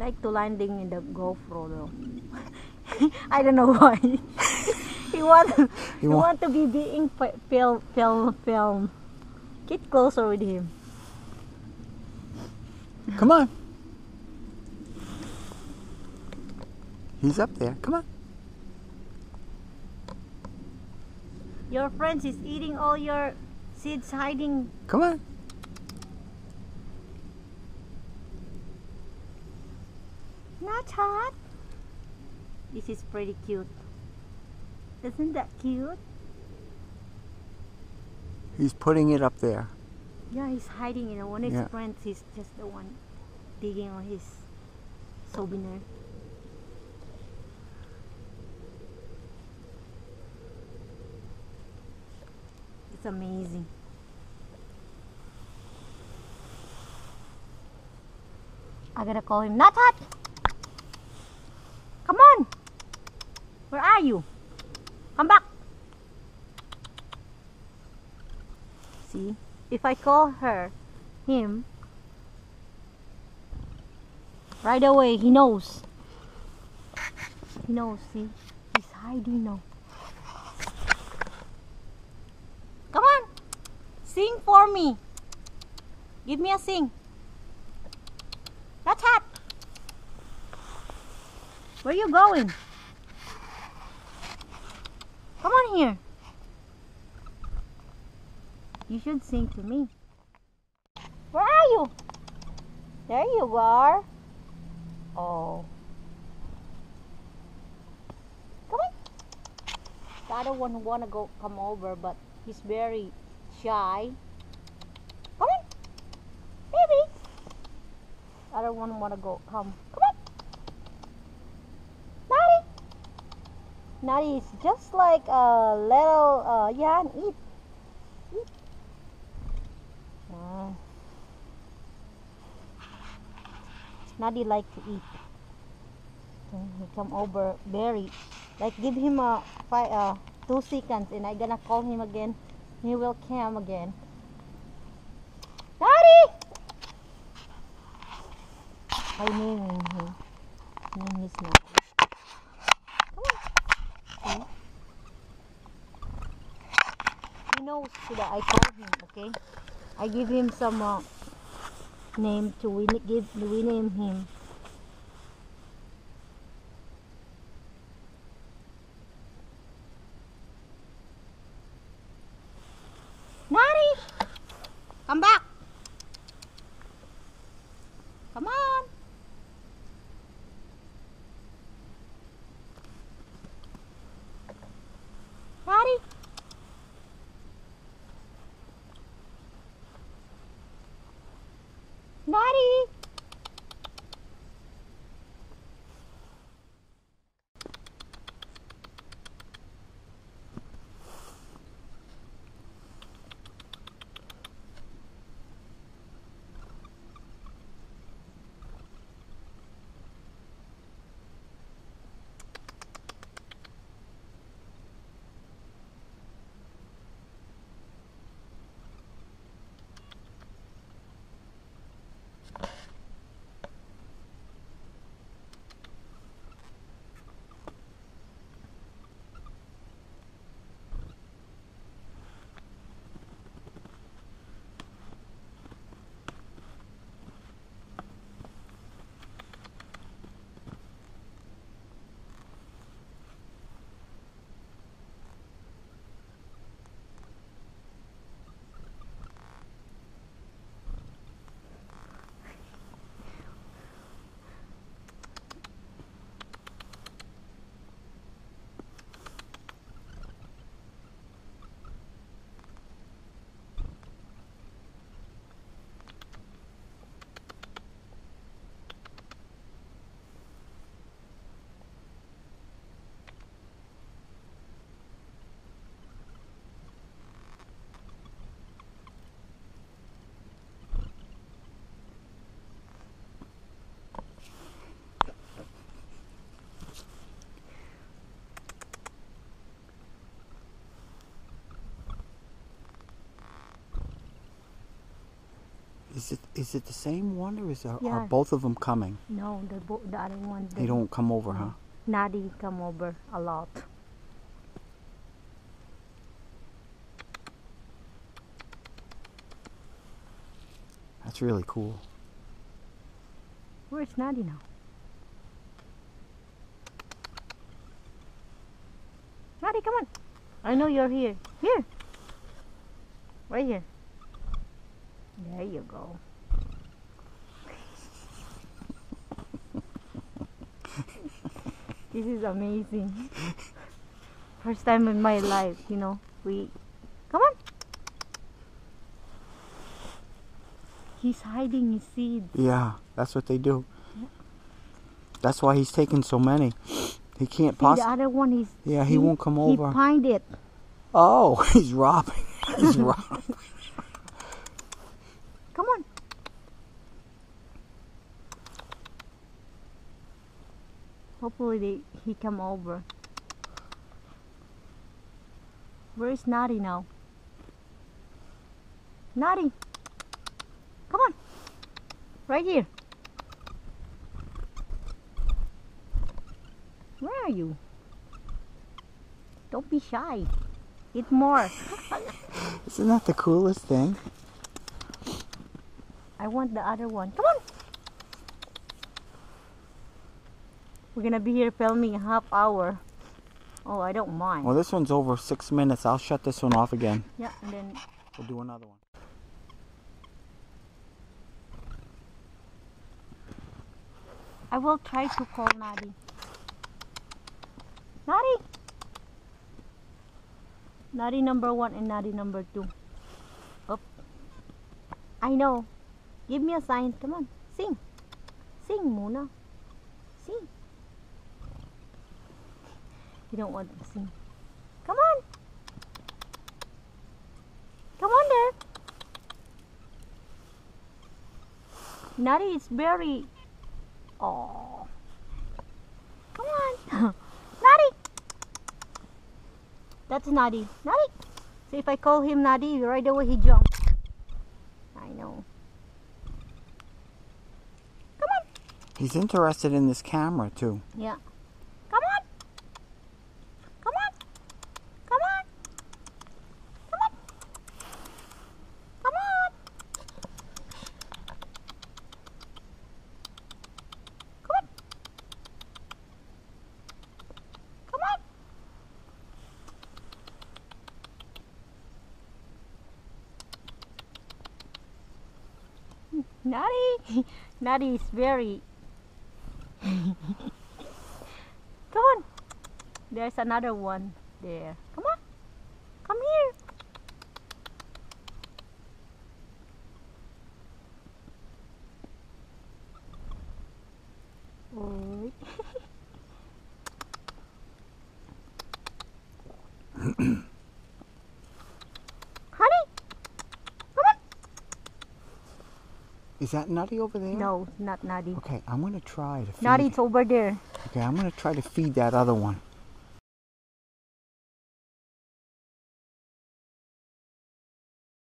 like to landing in the GoPro though. I don't know why. he want to be being film. Get closer with him. Come on. He's up there. Come on. Your friends is eating all your seeds hiding. Come on. Not hot. This is pretty cute. Isn't that cute? He's putting it up there. Yeah, he's hiding, you know. When his Yeah. friends, he's just the one digging on his souvenir. It's amazing. I gotta call him. Not hot. Come on. Where are you? Come back. See, if I call him, right away he knows. He knows. See, he's hiding now. Come on, sing for me. Give me a sing. That's hot. Where you going? Come on here. You should sing to me. Where are you? There you are. Oh. Come on. The other one wanna come over, but he's very shy. Come on. Baby. The other one wanna come. Come on. Naughty. Naughty is just like a little, yeah, and eat. Eat. Naughty like to eat. So he come over very, like give him a 2 seconds and I gonna call him again. He will come again. Naughty! I name him. Name is Naughty. Come on. See? He knows that I call him, okay? I give him some name to rename him. Naughty! Come back! Come on! Naughty! Naughty! Is it the same one, or are Yeah. both of them coming? No, the other one. They don't come over, huh? Nadi come over a lot. That's really cool. Where's Nadi now? Nadi, come on. I know you're here. Here. Right here. There you go. This is amazing. First time in my life, you know. Come on. He's hiding his seeds. Yeah, that's what they do. That's why he's taking so many. He can't See, the possibly. other one is. Yeah, he won't come over. He pined it. Oh, he's robbing. He's robbing. Come on. Hopefully he come over. Where is Nadi now? Nadi, come on. Right here. Where are you? Don't be shy. Eat more. Isn't that the coolest thing? I want the other one. Come on. We're gonna be here filming a half hour. Oh, I don't mind. Well, this one's over 6 minutes. I'll shut this one off again. Yeah, and then We'll do another one. I will try to call Nadi. Nadi! Nadi number 1 and Nadi number 2. Up. I know. Give me a sign. Come on. Sing. Sing muna. Sing. You don't want to sing. Come on. Come on there. Nadi is very... Oh. Come on. Nadi. That's Nadi. Nadi. See, if I call him Nadi, right away he jumps. I know. Come on. He's interested in this camera, too. Yeah. Come on. Come on. Come on. Come on. Come on. Come on. Come on. Nadi. Nadi is very... Come on. There's another one there. Come on. Come here. Oi. Honey. Come on. Is that Nutty over there? No, not Nadi. Okay, I'm going to try to feed... Nadi's over there. Okay, I'm going to try to feed that other one.